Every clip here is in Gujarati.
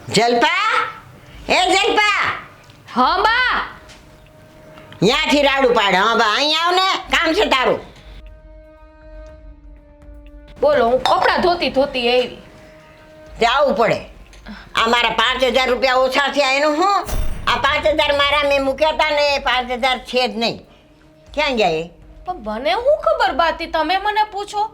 જલપા, એ જલપા, હા બા. ત્યાંથી રાડું પાડ. હા બા, અહીં આવ ને, કામ છે તારું. બોલો, હું કપડાં ધોતી આવી. તે આવવું પડે. આ મારા 5,000 રૂપિયા ઓછા થયા એનું શું? આ 5,000 મારા મેં મૂક્યા હતા ને, 5,000 છે જ નહીં. ક્યાં ગયા એ? પણ મને શું ખબર બાતી, તમે મને પૂછો.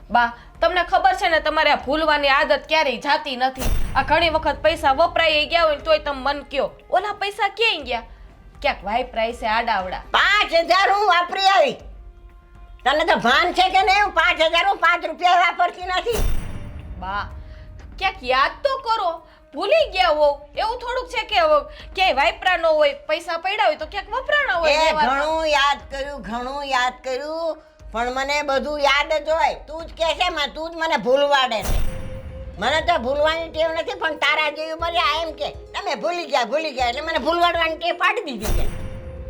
બા, તમને ખબર છે ને, તમારે આ ભૂલવાની આદત ક્યારેય જાતી નથી. આ ઘણી વખત પૈસા વપરાઈ ગયા હોય તોય તમે મન કયો, ઓલા પૈસા ક્યાંય ગયા? ક્યાંક વાપરાય છે આડાવડા. 5,000 હું વાપરી આવી. તને તો ભાન છે કે નહીં? 5,000 હું 5 રૂપિયા વાપરતી નથી. બા, ક્યાંક યાદ તો કરો. ભૂલી ગયા હો એવું થોડુંક છે કે ક્યાંય વાપરા ન હોય, પૈસા પડ્યા હોય તો ક્યાંક વપરાણા હોય. એ ઘણું યાદ કર્યું, પણ મને બધું યાદ જ હોય. તું જ કહે છે માં, તું જ મને ભૂલવાડે છે. મને તો ભૂલવાની ટેવ નથી, પણ તારા જેવી બધા એમ કે તમે ભૂલી ગયા એટલે મને ભૂલવાડવાની ટેવ પાડી દીધી છે.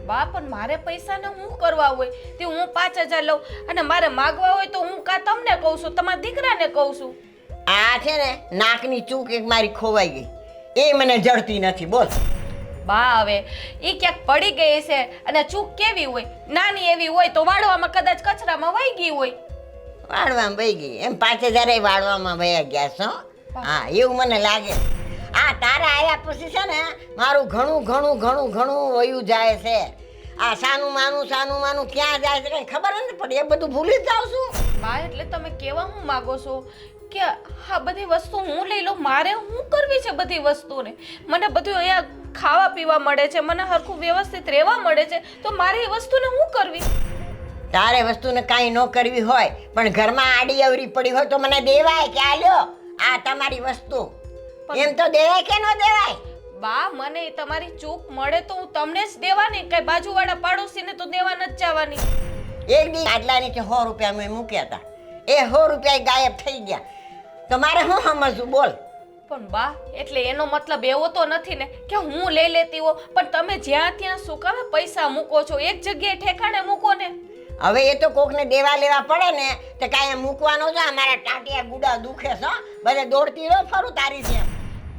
બા, પણ મારે પૈસાને હું કરવા હોય તે હું 5,000 લઉં અને મારે માગવા હોય તો હું કા તમને કહું છું, તમારા દીકરાને કહું છું. આ છે ને નાકની ચૂક એક મારી ખોવાઈ ગઈ, એ મને જડતી નથી. બોલ બા, હવે એ ક્યાંક પડી ગઈ છે અને ચૂક કેવી હોય, નાની એવી હોય તો વાળવામાં કદાચ કચરામાં વહી ગઈ હોય. વાળવામાં વહી ગઈ એમ 5,000 એ વાળવામાં વહી ગયા છો. હા, એવું મને લાગે. આ તારા આયા પછી છે ને મારું ઘણું વયું જાય છે. આ સાનું માનું ક્યાં જાય છે કઈ ખબર નથી પડે, એ બધું ભૂલી જ જાઉં છું. બા, એટલે તમે કેવા હું માગો છો કે હા બધી વસ્તુ હું લઈ લઉં? મારે શું કરવી છે બધી વસ્તુને? મને બધું અહીંયા ખાવા પીવા મળે છે, મને હરખું વ્યવસ્થિત રહેવા મળે છે, તો મારે એ વસ્તુને શું કરવી? તારે વસ્તુને કાંઈ ન કરવી હોય પણ ઘરમાં આડી અવરી પડી હોય તો મને દેવાય કે આ લ્યો આ તમારી વસ્તુ, એમ તો દેવાય કે ન દેવાય? બા, મને તમારી ચૂક મળે તો હું તમને જ દેવાની, કઈ બાજુવાળા પાડોશીને તો દેવા નથી જવાની. એક દી આટલા નીચે 100 રૂપિયા મેં મૂક્યા હતા, એ 100 રૂપિયા ગાયબ થઈ ગયા. તો મારે શું સમજવું? બોલ. પણ બા, એટલે એનો મતલબ એવો તો નથી ને કે હું લઈ લેતી હો, પણ તમે જ્યાં ત્યાં શું કામે પૈસા મૂકો છો? એક જગ્યાએ ઠેકાણે મૂકો ને. હવે એ તો કોકને દેવા લેવા પડે ને તો કાંઈ મૂકવાનો છે. અમારા ટાટિયા ગુડા દુખે છે, બધે દોડતી રહો ફરું તારી જેમ.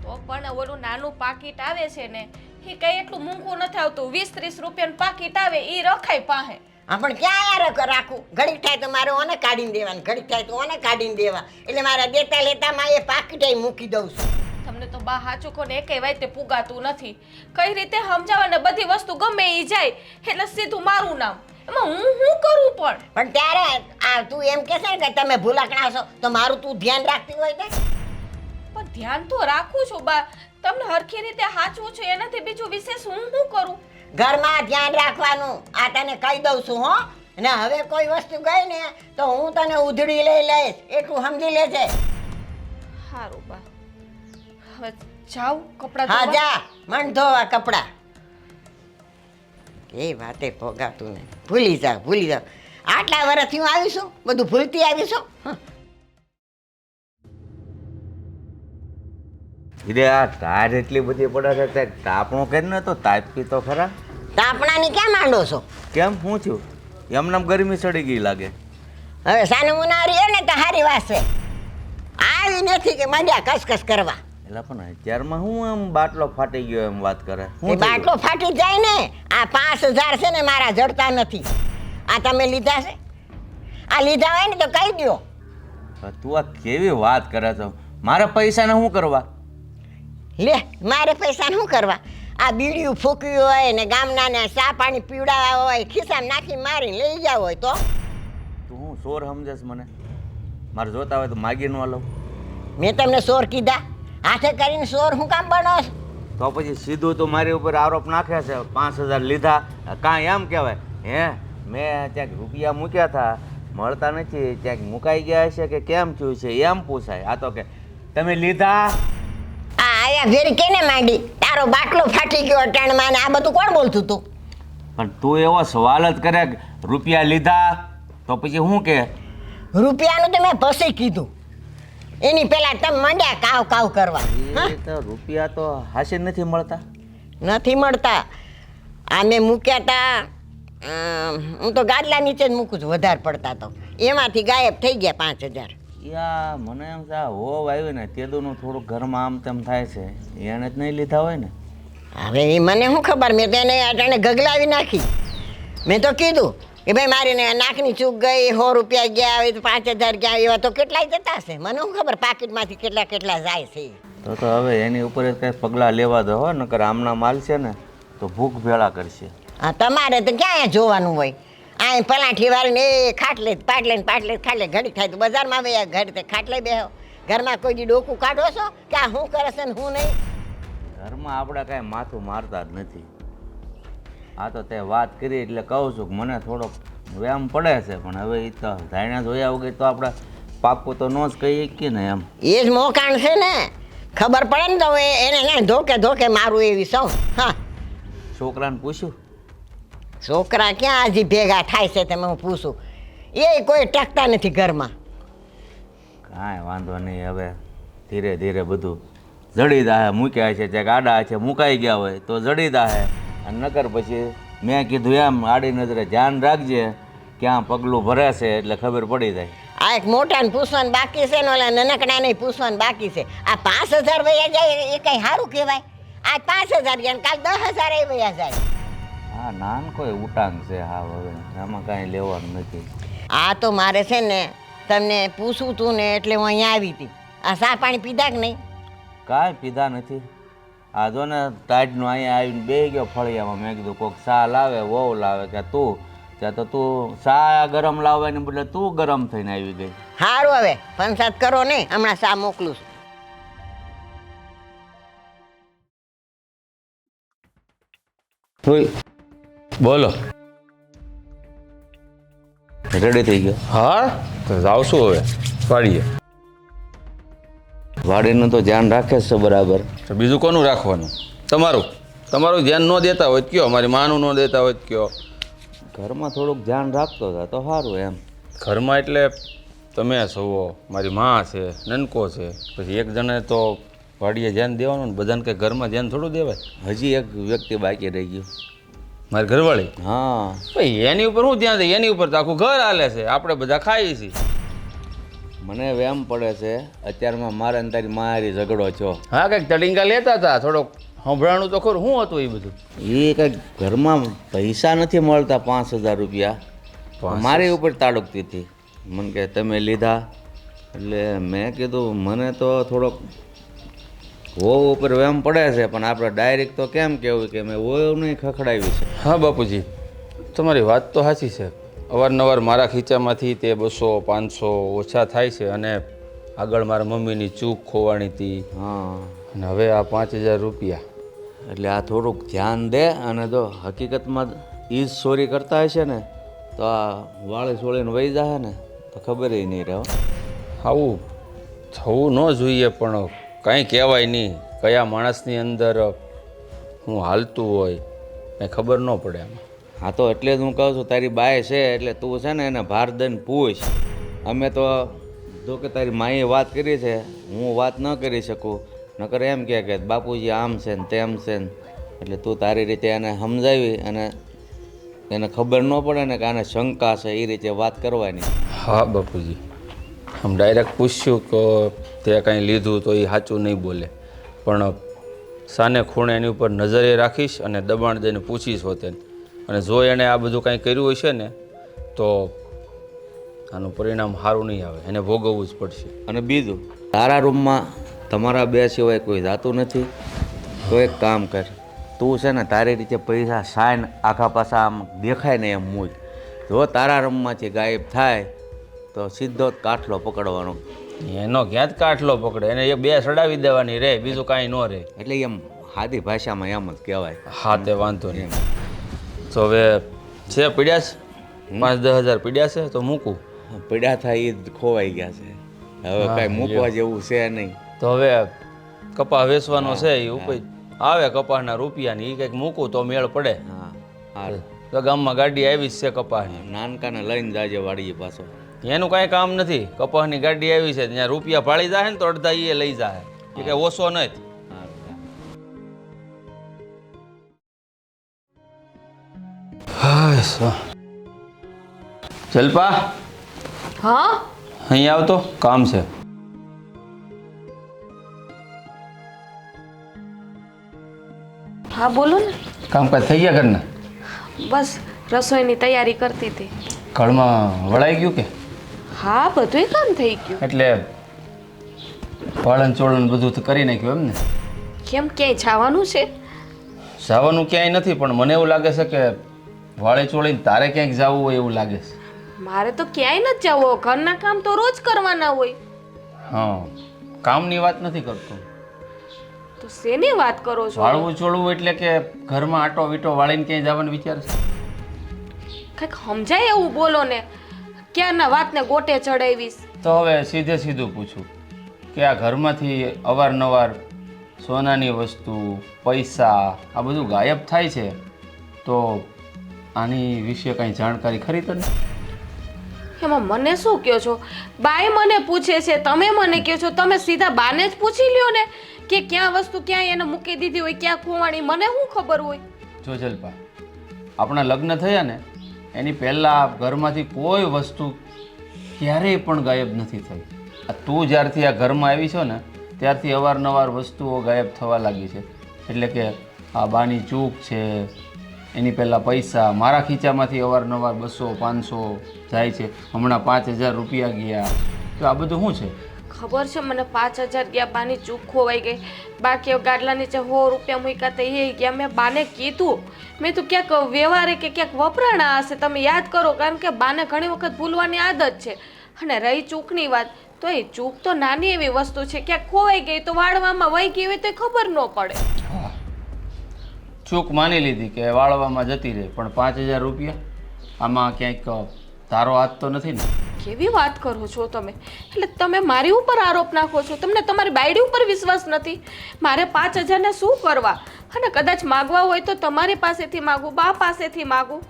તો પણ ઓલું નાનું પાકીટ આવે છે ને, એ કઈ એટલું મૂંઘું નથી આવતું. 20-30 રૂપિયાનું પાકીટ આવે, એ રખાય પાસે. હા, પણ ક્યાં યાર રાખું? ઘડીક થાય તો મારે ઓને કાઢીને દેવાનું, ઘડીક થાય તો ઓને કાઢીને દેવા, એટલે મારા દેતા લેતામાં એ પાકીટ મૂકી દઉં છું. તમને તો બા હાચું કહો ને એકેય વાતે પુગાતું નથી. કઈ રીતે સમજાવવાને? બધી વસ્તુ ગમે એ જાય એટલે સીધું મારું નામ. એમાં હું શું કરું? પણ ત્યારે આ તું એમ કહે છે કે તમે ભૂલાકણા છો તો મારું તું ધ્યાન રાખતી હોય તો? પણ ધ્યાન તો રાખું છું બા, તમને હરખી રીતે સાચવું છું, એનાથી બીજું વિશેષ હું શું કરું? ઘરમાં ધ્યાન રાખવાનું આ તને કહી દઉં છું. હો ને હવે કોઈ વસ્તુ ગઈ ને તો હું તને ઉધડી લઈ લઈશ, એટલું સમજી લેજે. સારું બા, હવે જાઉં કપડાં હા ધોવા? જા, મન ધોવા કપડા. એ વાતે ભોગાતું ને ભૂલી જાવ. આટલા વર્ષથી હું આવીશું, બધું ભૂલતી આવીશું. આ ટાયર એટલી બધી પડે છે, તાપણું કરીને તો તાપી તો ખરા. તાપણાની ક્યાં માંડો છો? કેમ શું થયું? એમનામ ગરમી ચડી ગઈ લાગે. હવે સાનું ઉનાળી ને તો હારી વાત છે. આવી નથી કે મજા કસકસ કરવા. એટલે પણ અત્યારમાં હું આમ બાટલો ફાટી ગયો એમ વાત કરે? એ બાટલો ફાટી જાય ને. આ 5,000 છે ને મારા જડતા નથી. આ તમે લીધા છે? આ લીધા હોય ને તો કહી દો. તું આ કેવી વાત કરે છો? મારા પૈસાને શું કરવા? લે, મારે પૈસા શું કરવા? આ બીડીયું ફૂક્યું હોય ને ગામના ચા પાણી પીવડાવ્યા હોય, ખિસ્સામાં નાખી મારીને લઈ જાવ હોય તો? તું હું સોર સમજેશ મને? મારે જોતા હોય તો માગી ન લઉં? મેં તમને સોર કીધા? હાથે કરીને સોર હું કામ બનો? તો પછી સીધું તો મારી ઉપર આરોપ નાખે છે. 5,000 લીધા કાંઈ એમ કહેવાય? મેં ક્યાંક રૂપિયા મૂક્યા હતા, મળતા નથી, ક્યાંક મુકાઈ ગયા છે કે કેમ થયું છે એમ પૂછાય. આ તો કે તમે લીધા. આયા ફેર કેને માંડી? તારો બાટલો ફાટી ગયો અટાણમાં ને આ બધું કોણ બોલતું તું? પણ તું એવો સવાલ જ કરે રૂપિયા લીધા તો પછી શું કે? રૂપિયાનું તો મેં પછી કીધું, એની પહેલા તમે મંડ્યા કાવ કરવા. તો રૂપિયા તો હાશે નથી મળતા. નથી મળતા. આ મેં મૂક્યા હતા, હું તો ગાદલા નીચે જ મૂકું છું વધારે પડતા તો, એમાંથી ગાયબ થઈ ગયા 5,000. યા મને એમ છે આ હોવ આવ્યું ને તેદુનું થોડુંક ઘરમાં આમ તેમ થાય છે એને જ નહીં લીધા હોય ને. હવે એ મને શું ખબર, મેં તો એને અટાણે ગગલાવી નાખી. મેં તો કીધું કે ભાઈ મારી ને નાકની ચૂક ગઈ, 100 રૂપિયા ગયા હોય તો 5000 ગયા, એવા તો કેટલાય જતા હશે. મને શું ખબર પાકીટમાંથી કેટલા કેટલા જાય છે. તો હવે એની ઉપર જ કંઈ પગલાં લેવા દો હો, નકર આમના માલ છે ને તો ભૂખ ભેળા કરશે. હા, તમારે તો ક્યાં જોવાનું હોય. આ પલાઠી વાળીને એ ખાટલે ખાટલે ઘડી થાય તો બજારમાં બે ઘડી ખાટલે બેહો. ઘરમાં કોઈ દી ડોકું કાઢો છો કે આ શું કરે છે ને હું નહીં. ઘરમાં આપણે કાંઈ માથું મારતા જ નથી. આ તો તે વાત કરી એટલે કહું છું કે મને થોડોક વ્યાયામ પડે છે, પણ હવે એ તો ધાયણા જોયા વગર તો આપણે પાકું તો ન જ કહી શકીએ ને એમ. એ જ મોકાણ છે ને, ખબર પડે ને તો એને ક્યાંય ધોકે મારું એવી સૌ. હા, છોકરાને પૂછ્યું? છોકરા ક્યાં હજી ભેગા થાય છે તમે હું પૂછું, એ કોઈ ટકતા નથી ઘરમાં. કાંઈ વાંધો નહીં, હવે ધીરે ધીરે બધું જડી દાહે. મૂક્યા છે જે આડા છે મુકાઈ ગયા હોય તો જડી દાહે, અને નકર પછી મેં કીધું એમ આડી નજરે ધ્યાન રાખજે, ક્યાં પગલું ભરે છે એટલે ખબર પડી જાય. આ એક મોટાને પૂછવાનું બાકી છે ને ઓલા નાનકડાને પૂછવાનું બાકી છે. આ 5000 વયા જાય એ કઈ સારું કહેવાય? આજ 5000 ગયા ને કાલ 10000 એ વયા જાય. હા, નાન કોઈ ઉટાંગ છે. હા, હવે આમાં કાંઈ લેવાનું નથી. આ તો મારે છે ને તમને પૂછવું તું ને એટલે હું અહીંયા આવી હતી. આ ચા પાણી પીધા કે નહીં? કાંઈ પીધા નથી. આ જો ને તાજનો અહીંયા આવીને બે ગયો ફળિયામાં. મેં કીધું કોઈક ચા લાવે, વહુ લાવે કે તું, ત્યાં તો તું ચા ગરમ લાવવાને બદલે તું ગરમ થઈને આવી ગઈ. સારું, હવે પંચાયત કરો નહીં, હમણાં ચા મોકલું છું. બોલો. રેડી થઈ ગયો? હા, તો આવશું હવે વાડીએ. વાડીનું તો ધ્યાન રાખે છે બરાબર. તો બીજું કોનું રાખવાનું? તમારું ધ્યાન ન દેતા હોય તો કયો, મારી માનું ન દેતા હોય તો કયો. ઘરમાં થોડુંક ધ્યાન રાખતો હતા તો સારું એમ. ઘરમાં એટલે તમે છો, મારી માં છે, નનકો છે, પછી એક જણે તો વાડીએ ધ્યાન દેવાનું ને બધાને કંઈ ઘરમાં ધ્યાન થોડું દેવાય. હજી એક વ્યક્તિ બાકી રહી ગયું, મારી ઘરવાળી. હા, ભાઈ એની ઉપર શું ધ્યાન દે? એની ઉપર તો આખું ઘર હાલે છે, આપણે બધા ખાઈએ છીએ. મને વેમ પડે છે અત્યારમાં મારે ને તારી મારી ઝઘડો છો. હા, કંઈક તડિંગા લેતા હતા, થોડોક સંભળાણું તો ખરું. શું હતું એ બધું? એ કંઈક ઘરમાં પૈસા નથી મળતા 5000 રૂપિયા. મારી ઉપર તાડકતી હતી. મને કે તમે લીધા, એટલે મેં કીધું મને તો થોડોક વહુ ઉપર વેમ પડે છે, પણ આપણે ડાયરેક્ટ તો કેમ કહેવું કે મેં વહુ નહીં ખખડાવી છે. હા બાપુજી, તમારી વાત તો સાચી છે. અવારનવાર મારા ખીચામાંથી તે 200 500 ઓછા થાય છે, અને આગળ મારા મમ્મીની ચૂક ખોવાણી હતી, હા, અને હવે આ 5000 રૂપિયા. એટલે આ થોડુંક ધ્યાન દે. અને જો હકીકતમાં એ જ ચોરી કરતા હશે ને તો આ વાળી સોળીને વહી જાય ને તો ખબર નહીં રહે. આવું થવું ન જોઈએ, પણ કાંઈ કહેવાય નહીં. કયા માણસની અંદર હું હાલતું હોય કંઈ ખબર ન પડે એમાં. હા, તો એટલે જ હું કહું છું તારી બાય છે એટલે તું છે ને એને ભાર દઈને પૂછ. અમે તો જો કે તારી માએ વાત કરી છે, હું વાત ન કરી શકું. નકર એમ કે બાપુજી આમ છે ને તેમ છે ને, એટલે તું તારી રીતે એને સમજાવી અને એને ખબર ન પડે ને કે આને શંકા છે એ રીતે વાત કરવાની. હા બાપુજી, આમ ડાયરેક્ટ પૂછ્યું કે તે કાંઈ લીધું તો એ સાચું નહીં બોલે, પણ સાને ખૂણે એની ઉપર નજરે રાખીશ અને દબાણ દઈને પૂછીશ હોતે. અને જો એણે આ બધું કાંઈ કર્યું હશે ને તો આનું પરિણામ સારું નહીં આવે, એને ભોગવવું જ પડશે. અને બીજું, તારા રૂમમાં તમારા બે સિવાય કોઈ જાતું નથી. તો એક કામ કર, તું છે ને તારી રીતે પૈસા સાઈન આખા પાછા આમ દેખાય ને એમ મૂક. જો તારા રૂમમાંથી ગાયબ થાય તો સીધો જ કાઠલો પકડવાનો. એનો ક્યાં જ કાઠલો પકડે, એને એ 2 સડાવી દેવાની રહે, બીજું કાંઈ ન રહે. એટલે એમ સાદી ભાષામાં એમ જ કહેવાય. હા, તે વાંધો નહીં. તો હવે છે પીડ્યા છે 5-10 હજાર પીડ્યા છે તો મૂકું. પડ્યા થાય એ જ ખોવાઈ ગયા છે, હવે કાંઈ મૂકવા જેવું છે નહીં. તો હવે કપા વેચવાનો છે, એ ઉપર આવે કપાસના રૂપિયાની, એ કંઈક મૂકું તો મેળ પડે. હા, હા, તો ગામમાં ગાડી આવી જ છે કપાસની, નાનકાને લઈને જાજે વાડીએ પાછો. એનું કાંઈ કામ નથી. કપાસની ગાડી આવી છે, ત્યાં રૂપિયા ફાળી જાય ને તો અડધા એ લઈ જાય, એ કંઈ ઓછો નથી. જલપા, હા અહીં આવતો કામ છે. હા બોલો ને. કામકાજ થઈ ગયા ઘરના? બસ રસોઈની તૈયારી કરતી હતી. ઘરમાં વળાઈ ગયું કે? હા બધુંય કામ થઈ ગયું. એટલે વાળન ચોળન બધું તો કરી નાખ્યું એમ ને? કેમ ક્યાંય જવાનું છે? જવાનું ક્યાંય નથી, પણ મને એવું લાગે છે કે વાળે ચોળીને તારે ક્યાંક જવું હોય એવું લાગે છે. મારે તો ક્યાંય નથી જવું. ઘરના કામ તો રોજ કરવાના હોય. હા, કામની વાત નથી કરતો. તો શેની વાત કરો છો? વાળવું ચોળવું એટલે કે ઘરમાં આટો વીટો વાળીને ક્યાંય જવાનો વિચાર છે? કંઈક સમજાય એવું બોલો ને. ક્યારના વાતને ગોટે ચડાવીશ. તો હવે સીધે સીધું પૂછું કે આ ઘરમાંથી અવારનવાર સોનાની વસ્તુ, પૈસા આ બધું ગાયબ થાય છે, તો આની વિશે કાંઈ જાણકારી ખરી તને? એમાં મને શું કહો છો? બાય મને પૂછે છે, તમે મને કહો છો. તમે સીધા બાને જ પૂછી લ્યો ને કે ક્યાં વસ્તુ ક્યાં એને મૂકી દીધી હોય, ક્યાં ખોવાણી. મને શું ખબર હોય? જો જલપા, આપણા લગ્ન થયા ને એની પહેલાં ઘરમાંથી કોઈ વસ્તુ ક્યારેય પણ ગાયબ નથી થઈ. આ તું જ્યારથી આ ઘરમાં આવી છો ને ત્યારથી અવારનવાર વસ્તુઓ ગાયબ થવા લાગી છે. એટલે કે આ બાની ચૂક છે, એની પહેલાં પૈસા મારા ખીચામાંથી અવારનવાર 200 500 જાય છે. હમણાં 5000 રૂપિયા ગયા. તો આ બધું શું છે? ખબર છે મને 5000 ગયા, બાની ચૂક ખોવાઈ ગઈ. બાકી ગાડલા નીચે 100 રૂપિયા મૂક્યા તો એ ગયા. મેં બાને કીધું, મેં તો ક્યાંક વ્યવહારે કે ક્યાંક વપરાણા હશે, તમે યાદ કરો. કારણ કે બાને ઘણી વખત ભૂલવાની આદત છે. અને રહી ચૂકની વાત, તો એ ચૂક તો નાની એવી વસ્તુ છે. ક્યાંક ખોવાઈ ગઈ તો વાળવામાં વહી ગઈ હોય તો ખબર ન પડે. ચૂક માની લીધી કે વાળવામાં જતી રહે, પણ 5000 રૂપિયા આમાં ક્યાંક તારો હાથ તો નથી ને? કેવી વાત કરો છો તમે? એટલે તમે મારી ઉપર આરોપ નાખો છો. તમને તમારી બાયડી ઉપર વિશ્વાસ નથી? મારે 5000 ને શું કરવા? અને કદાચ માગવા હોય તો તમારી પાસેથી માગું, બા પાસેથી માગું.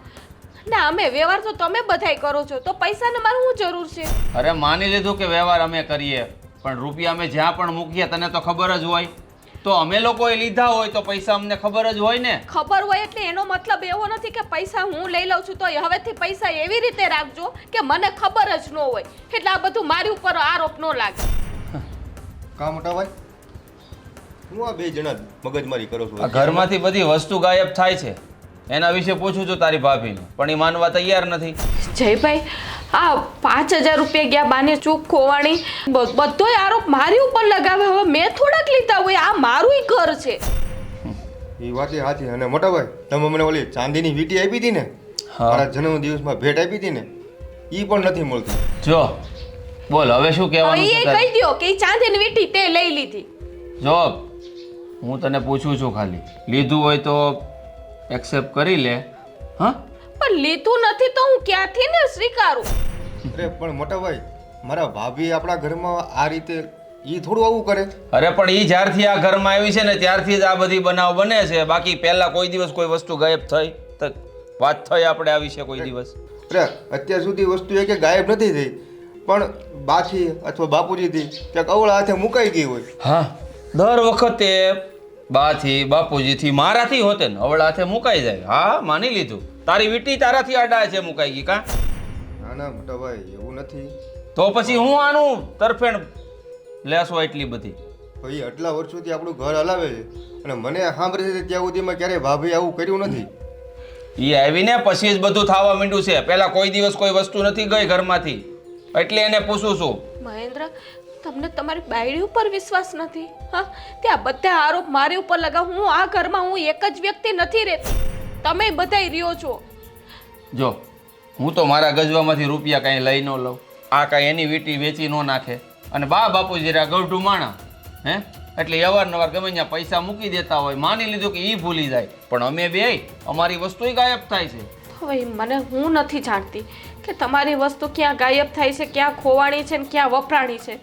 ના, અમે વ્યવહાર તો તમે બધાય કરો છો, તો પૈસાને મારે શું જરૂર છે? અરે માની લીધું કે વ્યવહાર અમે કરીએ, પણ રૂપિયા અમે જ્યાં પણ મૂકીએ તને તો ખબર જ હોય. તો અમે લોકોએ લીધા હોય તો પૈસા અમને ખબર જ હોય ને. ખબર હોય એટલે એનો મતલબ એવો નથી કે પૈસા હું લઈ લઉં છું તો હવેથી પૈસા એવી રીતે રાખજો કે મને ખબર જ ન હોય. એટલે આ બધું મારી ઉપર આરોપ ન લાગે. કા મોટા ભાઈ, હું આ બે જણા મગજમારી કરો છો? આ ઘરમાંથી બધી વસ્તુ ગાયબ થાય છે એના વિશે પૂછું છું તારી ભાભીને, પણ એ માનવા તૈયાર નથી. જયભાઈ, આ 5000 રૂપિયા ગયા, બાને ચૂક ખોવાણી, બધોય આરોપ મારી ઉપર લગાવે. હવે મેં થોડાક લીધા હોય, આ મારું ઘર છે. એ વાત એ સાચી. અને મોટા ભાઈ, તમે મને ઓલી ચાંદીની વીંટી આપી હતી ને, મારા જન્મદિવસમાં ભેટ આપી હતી ને, એ પણ નથી મળતી. જો બોલ હવે શું કહેવાનું હવે છે એ તારે? કહી દ્યો કે ઈ ચાંદીની વીંટી તે લઈ લીધી. જો હું તને પૂછું છું, ખાલી લીધું હોય તો એક્સેપ્ટ કરી લે. હા, પણ લીધું નથી તો હું ક્યાંથી ને સ્વીકારું? અરે પણ મોટા ભાઈ, મારા ભાભી આપણા ઘરમાં આ રીતે એ થોડું આવું કરે? અરે પણ એ જ્યારથી આ ઘરમાં આવી છે ને ત્યારથી જ આ બધી બનાવ બને છે. બાકી પહેલા કોઈ દિવસ કોઈ વસ્તુ ગાયબ થઈ તો વાત થઈ આપણે આ વિશે કોઈ દિવસ? અરે અત્યાર સુધી વસ્તુ એ કે ગાયબ નથી થઈ, પણ બાથી અથવા બાપુજીથી ક્યાંક અવળા હાથે મુકાઈ ગઈ હોય. હા, દર વખતે બાથી બાપુજીથી મારાથી હોતે ને અવળા હાથે મુકાઈ જાય. હા, માની લીધું. તારી વીંટી તારાથી આડા છે મુકાઈ ગઈ કા? ના ના મોટા ભાઈ, એવું નથી. તો પછી હું આનું તરફેણ લેશો એટલી બધી? ભાઈ આટલા વર્ષોથી આપણું ઘર હલાવે છે અને મને સાંભળે છે ત્યાં સુધીમાં ક્યારેય ભાભી આવું કર્યું નથી. એ આવીને પછી જ બધું થવા માંડ્યું છે. પહેલા કોઈ દિવસ કોઈ વસ્તુ નથી ગઈ ઘરમાંથી, એટલે એને પૂછું છું. મહેન્દ્ર, તમને તમારી બાયડી ઉપર વિશ્વાસ નથી? હા, ત્યાં બધા આરોપ મારી ઉપર લગાવ. હું આ ઘરમાં હું એક જ વ્યક્તિ નથી રહેતી, તમે બધાય રહ્યો છો. જો હું તો મારા ગજવામાંથી રૂપિયા કાંઈ લઈ ન લઉં, આ કાંઈ એની વીંટી વેચી ન નાખે. અને બા બાપુજી રા ગઢું માણા હે, એટલે અવારનવાર ગમે ત્યાં પૈસા મૂકી દેતા હોય. માની લીધું કે એ ભૂલી જાય, પણ અમે બે અમારી વસ્તુ ગાયબ થાય છે. હવે મને હું નથી જાણતી કે તમારી વસ્તુ ક્યાં ગાયબ થાય છે, ક્યાં ખોવાણી છે ને ક્યાં વપરાણી છે.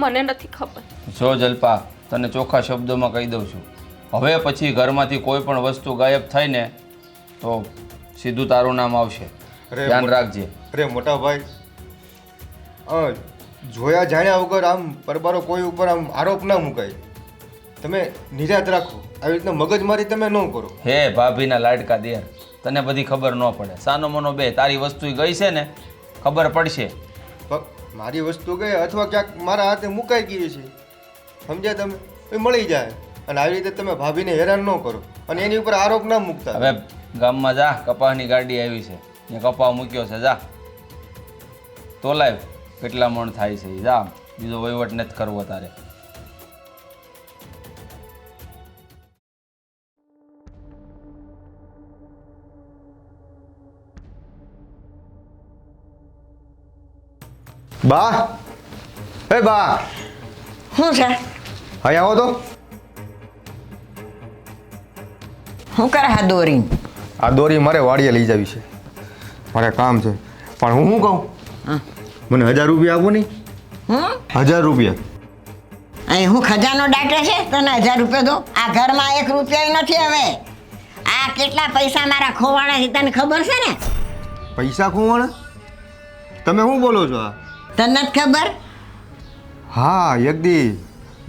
મને નથી ખબર. જો જલપા, તને ચોખ્ખા શબ્દોમાં કહી દઉં છું, હવે પછી ઘરમાંથી કોઈ પણ વસ્તુ ગાયબ થાય ને તો સીધું તારું નામ આવશે. ધ્યાન રાખજે. અરે મોટા ભાઈ, જોયા જાણ્યા વગર આમ પરબારો કોઈ ઉપર આમ આરોપ ના મુકાય. તમે નિરાત રાખો, આવી રીતના મગજમારી તમે ન કરો. હે ભાભીના લાડકા દેર, તને બધી ખબર ન પડે. સાનો મનો બે તારી વસ્તુ ગઈ છે ને ખબર પડશે. મારી વસ્તુ ગઈ અથવા ક્યાંક મારા હાથે મુકાઈ ગઈ છે, સમજ્યા તમે? એ મળી જાય. અને આવી રીતે તમે ભાભીને હેરાન ન કરો અને એની ઉપર આરોપ ના મૂકતા. હવે ગામમાં જા, કપાસની ગાડી આવી છે, ત્યાં કપા મૂક્યો છે, જા તો લાવ કેટલા મણ થાય છે, જા, બીજો વહીવટ નથી કરવો તારે. બા, એ બા, શું છે? અહીં આવો તો. શું કરે હા દોરીને? આ દોરી મારે વાડીએ લઈ જવી છે, મારે કામ છે. પણ હું શું કહું, હા. મને 1000 રૂપિયા આપો નહીં. હું 1000 રૂપિયા. અહીં હું ખજાનો દાટે છે તને 1000 રૂપિયા દો? આ ઘરમાં 1 રૂપિયા નથી હવે. આ કેટલા પૈસા મારા ખોવાણા છે તને ખબર છે ને? પૈસા ખોવાણા? તમે શું બોલો છો આ? તને નથી ખબર? હા, એક દી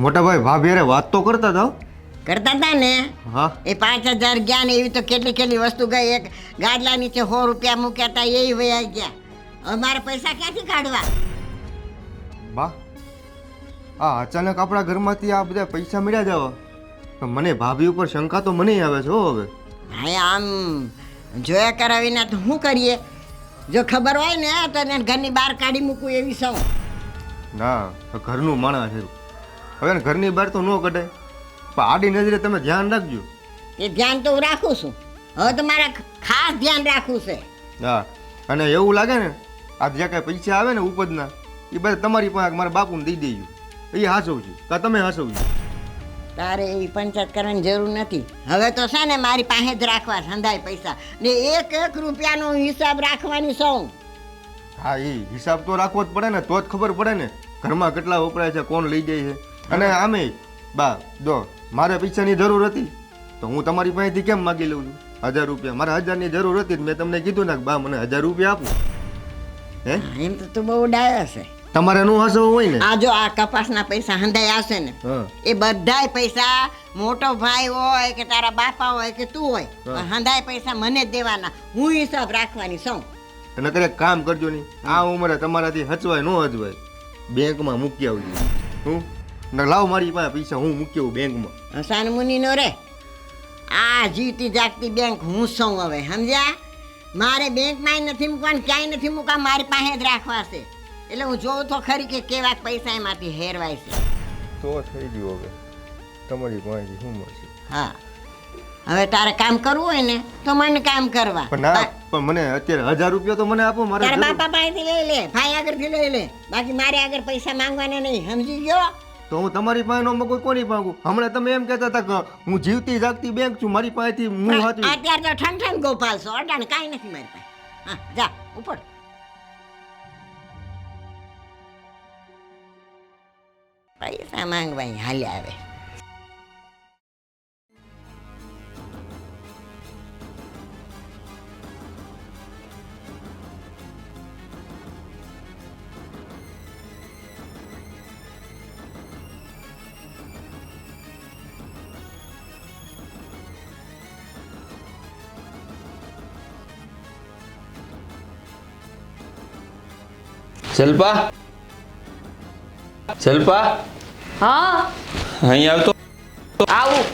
મોટા ભાઈ ભાભી અરે વાત તો કરતા હતા. કરતા હતા ને? હા, એ 5000 ગયા ને એવી તો કેટલી કેટલી વસ્તુ ગઈ. એક ગાડલા નીચે 100 રૂપિયા મૂક્યા હતા એ વયા ગયા. હવે મારે પૈસા ક્યાંથી કાઢવા? બા, આ અચાનક આપણા ઘરમાંથી આ બધા પૈસા મળ્યા જવા, તો મને ભાભી ઉપર શંકા તો મને આવે છે. હો હવે હા, આમ જોયા કરાવીને તો શું કરીએ? જો ખબર હોય ને તો એને ઘરની બહાર કાઢી મૂકું એવી સૌ. ના, ઘરનું માણસ છે હવે ને, ઘરની બહાર તો ન કઢાય. પણ આડી નજરે તમે ધ્યાન રાખજો. એ ધ્યાન તો હું રાખું છું. હવે તો મારે ખાસ ધ્યાન રાખવું છે. હા, અને એવું લાગે ને આ જ્યાં કાંઈ પૈસા આવે ને ઉપજના, એ બધા તમારી પાસે મારા બાપુને દઈ દેજો. એ હાસવ છે કાં તમે હાસવજો. તારે એવી પંચાયત કરવાની જરૂર નથી. હવે તો છે ને મારી પાસે જ રાખવા સંધાય પૈસા ને 1 રૂપિયાનો હિસાબ રાખવાની સૌ. હા, એ હિસાબ તો રાખવો જ પડે ને, તો જ ખબર પડે ને ઘરમાં કેટલા વપરાય છે, કોણ લઈ જાય છે. અને આમે બા જો મારે પૈસાની જરૂર હતી તો હું તમારી પાસેથી કેમ માગી લઉં છું 1000 રૂપિયા? મારે 1000ની જરૂર હતી, મેં તમને કીધું ને કે બા મને 1000 રૂપિયા આપો. હે, એમ તો તું બહુ ડાયો છે. તમારે નું હસવું હોય ને. આ જો આ કપાસના પૈસા હંધાઈ આવશે ને, હા, એ બધાય પૈસા મોટો ભાઈ હોય કે તારા બાપા હોય કે તું હોય, હંધાય પૈસા મને જ દેવાના. હું હિસાબ રાખવાની સૌ. અને કરે કામ કરજો નહીં, આ ઉંમરે તમારાથી હચવાય ન હચવાય, બેંકમાં મૂકી આવજો. હું ને લાવ મારી પાસે પૈસા, હું મૂકી આવું બેંકમાં. હસાન મુનિ નો રે, આ જીવતી જાગતી બેંક હું સૌ. હવે સમજ્યા? મારે બેંકમાં નથી મૂકવાનું, ક્યાંય નથી મૂકવા, મારી પાસે જ રાખવા છે. એટલે હું જોઉં તો ખરી કે કેવા પૈસા એમાંથી હેરવાય છે. તો થઈ ગયું. હવે તમારી પાસેથી શું મળશે? હા, હવે તારે કામ કરવું હોય ને તો મને કામ કરવા. પણ ના, પણ મને અત્યારે 1000 રૂપિયા તો મને આપો. મારે તારા જરૂર. બાપા પાસેથી લઈ લે, ભાઈ આગળથી લઈ લે, બાકી મારે આગળ પૈસા માંગવાના નહીં. સમજી ગયો? તો હું તમારી પાસે નો મગો કોની માંગુ? હમણાં તમે એમ કહેતા હતા કે હું જીવતી જાગતી બેંક છું, મારી પાસેથી હું હાચું. અત્યારે તો ઠંડ ગોપાલ છો, અટાણે કાંઈ નથી મારી પાસે. હા, જા ઉપર. પૈસા માંગવા હાલ્યા આવે. શિલ્પા, શિલ્પા, હા, અહીં આવતો. આવું.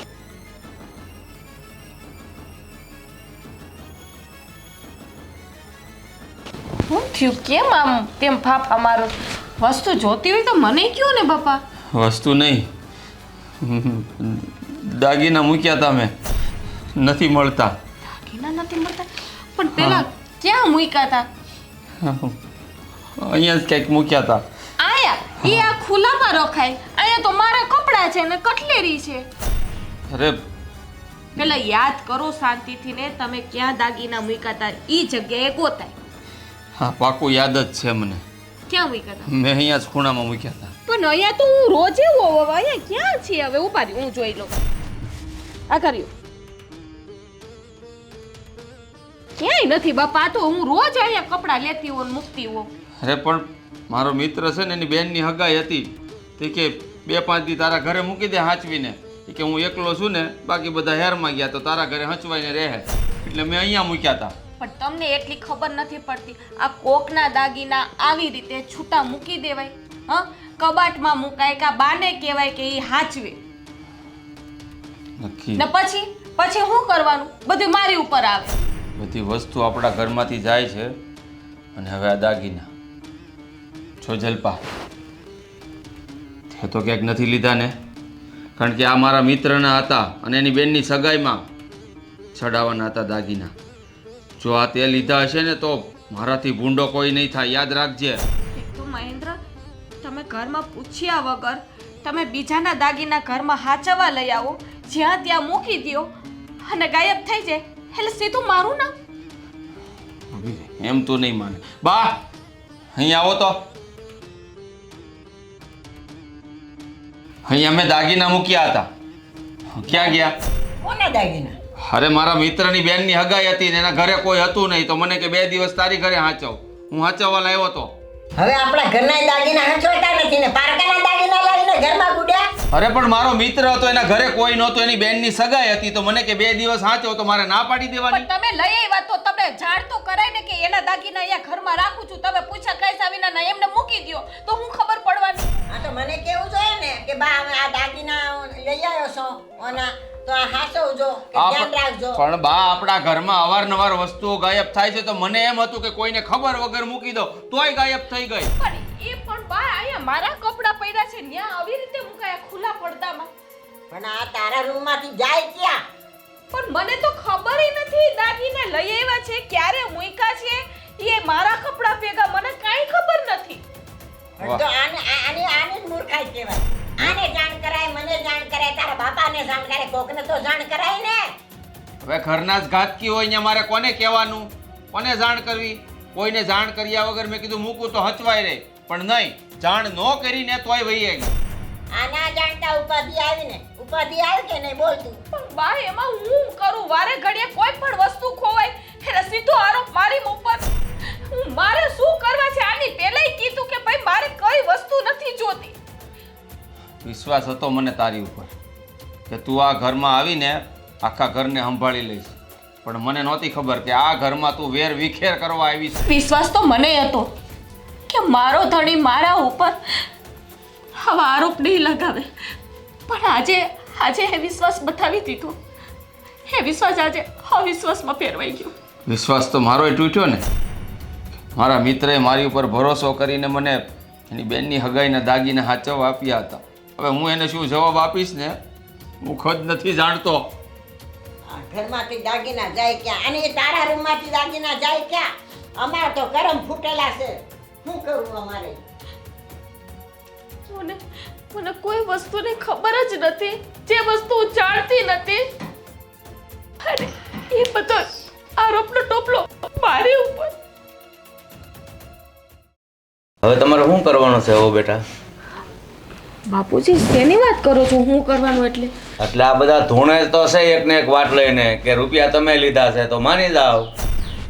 શું થયું? કેમ આમ તેમ ફાફા મારો? વસ્તુ જોતી હોય તો મને કયો ને બાપા. વસ્તુ નહીં, દાગીના મૂક્યા હતા મેં, નથી મળતા. દાગીના નથી મળતા? પણ પેલા ક્યાં મૂક્યા હતા? અહીંયા જ ક્યાંક મૂક્યા હતા. આયા એ આ ખુલ્લામાં રખાય. અહીંયા તો મારા કપડાં છે ને કટલેરી છે. અરે પેલા યાદ કરો શાંતિથી ને, તમે ક્યાં દાગીના મૂક્યા હતા ઈ જગ્યાએ ગોતાય. હા, પાકું યાદ જ છે મને. ક્યાં મૂક્યા હતા? મેં અહીંયા જ ખૂણામાં મૂક્યા હતા. પણ અહીંયા તો હું રોજે અહીંયા ક્યાં છે? હવે ઉભા રહ્યો, હું જોઈ લઉં. આ કર્યું ક્યાંય નથી બાપા. તો હું રોજ અહીંયા કપડાં લેતી હોઉં ને મૂકતી હોઉં. અરે પણ મારો મિત્ર છે ને, એની બેનની હગાઈ હતી, તે કે 2-5 દી તારા ઘરે મૂકી દે હાંચવીને. એ કે હું એકલો છું ને, બાકી બધા હેરમાં ગયા તો તારા ઘરે હંચવાઈને રહે, એટલે મેં અહીંયા મૂક્યા હતા. પણ તમને એટલી ખબર નથી પડતી આ કોકના દાગીના આવી રીતે છૂટા મૂકી દેવાય? હા, કબાટમાં મુકાય કે બાને કહેવાય કે એ હાચવે નક્કી ને પછી શું કરવાનું? બધું મારી ઉપર આવે. બધી વસ્તુ આપણા ઘરમાંથી જાય છે અને હવે આ દાગીના છો જલપા તે તો ક્યાંક નથી લીધા ને? કારણ કે આ મારા મિત્રના હતા અને એની બેનની સગાઈમાં ચડાવવાના હતા દાગીના. જો આ તે લીધા હશે ને તો મારાથી ભૂંડો કોઈ નહીં થાય, યાદ રાખજે. એક તો મહેન્દ્ર, તમે ઘરમાં પૂછ્યા વગર તમે બીજાના દાગીના ઘરમાં હાચવા લઈ આવો, જ્યાં ત્યાં મૂકી દ્યો અને ગાયબ થઈ જાય એટલે સીધું મારું નામ. એમ તો નહીં માને. બા અહીં આવો તો. અહીં અમે દાગીના મૂક્યા હતા. ક્યાં ગયા? કોના દાગીના? અરે મારા મિત્રની બેનની હગાઈ હતી ને એના ઘરે કોઈ હતું નહીં તો મને કે 2 દિવસ તારી ઘરે હાચવ. હું હાચવવા લાવ્યો તો. હવે આપણા ઘરના દાગીના હંચોતા નથી ને પારકાના દાગીના લાવીને ઘરમાં ગુડ્યા. અરે પણ મારો મિત્ર હતો, એના ઘરે કોઈ નહોતું, એની બેનની સગાઈ હતી તો મને કે 2 દિવસ હાચવ તો મારે ના પાડી પણ દેવાની. તમે લઈ આવ્યા તો તમને જાણ તો કરાય ને કે એના દાગીના અહીંયા ઘરમાં રાખું છું. તમે પૂછા કઈ વિના ના એમને મૂકી દ્યો તો હું ખબર પડવાની. આ તો મને કેવું જોઈએ ને કે બા અમે આ દાગીના લઈ આવ્યો છો અને તો આ હાચવજો કે ધ્યાન રાખજો. પણ બા આપણા ઘરમાં અવારનવાર વસ્તુઓ ગાયબ થાય છે તો મને એમ હતું કે કોઈને ખબર વગર મૂકી દો તોય ગાયબ થઈ ગઈ. પણ એ પણ બા અહીંયા મારા કપડાં પડ્યા છે ન્યા આવી રીતે મુકાયા ખુલ્લા પડદામાં. પણ આ તારા રૂમમાંથી જાય ક્યાં? પણ મને તો ખબર નથી દાગીના લઈ આવ્યા છે ક્યારે મૂક્યા છે એ મારા કપડાં ભેગા મને કાંઈ ખબર નથી. પણ તો આને જ મૂર્ખાઈ કહેવાય. આને જાણ કરાય, મને જાણ કરાય, તારા બાપાને જાણ કરાય, કોકને તો જાણ કરાય ને. હવે ઘરના જ ઘાતકી હોય અહીંયા મારે કોને કહેવાનું, કોને જાણ કરવી? કોઈને જાણ કર્યા વગર મેં કીધું મૂકું તો હચવાય રહે, પણ નહીં, જાણ ન કરીને તોય વહી ગઈ. આના જાણતા ઉપાધિ આવી કે નહીં બોલતું? પણ બા એમાં હું કરું? વારે ઘડીએ કોઈ પણ વસ્તુ ખોવાય એટલે સીધો આરોપ મારી ઉપર. મારે શું કરવા છે? આની પહેલાય કીધું કે ભાઈ મારે કઈ વસ્તુ નથી જોતી. વિશ્વાસ હતો મને તારી ઉપર કે તું આ ઘરમાં આવીને આખા ઘરને સંભાળી લઈશ, પણ મને નહોતી ખબર કે આ ઘરમાં તું વેર વિખેર કરવા આવી છે. વિશ્વાસ તો મને હતો કે મારો ધણી મારા ઉપર હવે આરોપ નહીં લગાવે, પણ આજે એ વિશ્વાસ બતાવી દીધો. એ વિશ્વાસ આજે અવિશ્વાસમાં ફેરવાઈ ગયો. વિશ્વાસ તો મારોય તૂટ્યો ને. મારા મિત્રએ મારી ઉપર ભરોસો કરીને મને એની બેનની હગાઈના દાગીના હાચવવા આપ્યા હતા. હવે હું એને શું જવાબ આપીશ ને હું ખુદ નથી જાણતો. આ ઘરમાંથી દાગીના જાય ક્યાં? અને એ તારા રૂમમાંથી દાગીના જાય ક્યાં? અમારા તો કરમ ફૂટેલા છે. શું કરવું અમારે? મને કોઈ વસ્તુની ખબર જ નથી, જે વસ્તુ હું જાણતી નથી. અરે એ બધો આરોપનો ટોપલો મારી ઉપર. હવે તમારે શું કરવાનું છે હવે બેટા? બાપુજી શેની વાત કરો છો? હું કરવાનું એટલે એટલે આ બધા ધૂણે તો છે એક ને એક વાત લઈને કે રૂપિયા તમે લીધા છે તો માની જાઓ.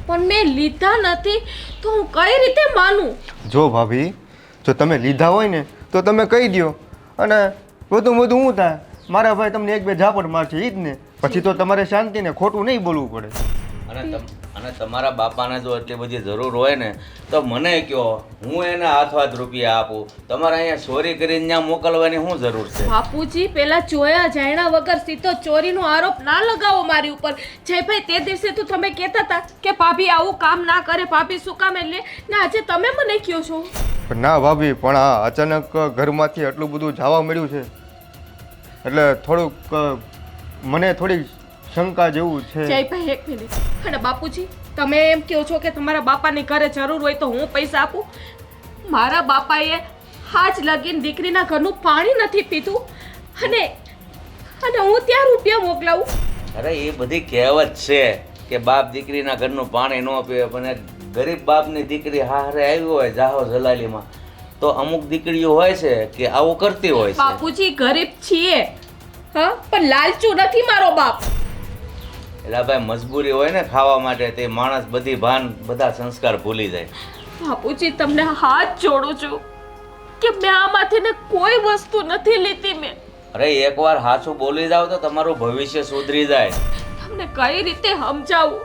પણ મેં લીધા નથી તો હું કઈ રીતે માનું? જો ભાભી, જો તમે લીધા હોય ને તો તમે કહી દો અને વધુ હું થાય મારા ભાઈ તમને 1-2 ઝાપટ મારશે ઈ જ ને. પછી તો તમારે શાંતિને ખોટું નહીં બોલવું પડે. અને તમારા બાપાને જો એટલી બધી જરૂર હોય ને તો મને કહો, હું એને હાથ રૂપિયા આપું. તમારે અહીંયા ચોરી કરીને ત્યાં મોકલવાની શું જરૂર છે? બાપુજી પેલા જોયા જાણ્યા વગર સીધો ચોરીનો આરોપ ના લગાવો મારી ઉપર. જયભાઈ તે દિવસે તો તમે કહેતા હતા કે ભાભી આવું કામ ના કરે, ભાભી શું કામ એટલે ને આજે તમે મને કહો છો. પણ ના ભાભી, પણ આ અચાનક ઘરમાંથી આટલું બધું જવા મળ્યું છે એટલે થોડુંક મને થોડી શંકા જેવું છે. જયભાઈ એક મિનિટ. અને બાપુજી તમે એમ કહો છો કે તમારા બાપાની ઘરે જરૂર હોય તો હું પૈસા આપું? મારા બાપાએ હાજ લગીને દીકરીના ઘરનું પાણી નથી પીધું અને હું ત્યાં રૂપિયા મોકલાવું? અરે એ બધી કહેવત છે કે બાપ દીકરીના ઘરનું પાણી ન પીવે, પણ ગરીબ બાપની દીકરી હારે આવી હોય જાહો જલાલીમાં તો અમુક દીકરીઓ હોય છે કે આવું કરતી હોય છે. બાપુજી ગરીબ છીએ હા, પણ લાલચુ નથી મારો બાપ. એટલે ભાઈ મજબૂરી હોય ને ખાવા માટે તે માણસ બધી ભાન બધા સંસ્કાર ભૂલી જાય. બાપુજી તમને હાથ જોડું છું કે મેં આમાંથી ને કોઈ વસ્તુ નથી લીધી મેં. અરે એકવાર સાચું બોલી જાવ તો તમારું ભવિષ્ય સુધરી જાય. તમને કઈ રીતે સમજાવું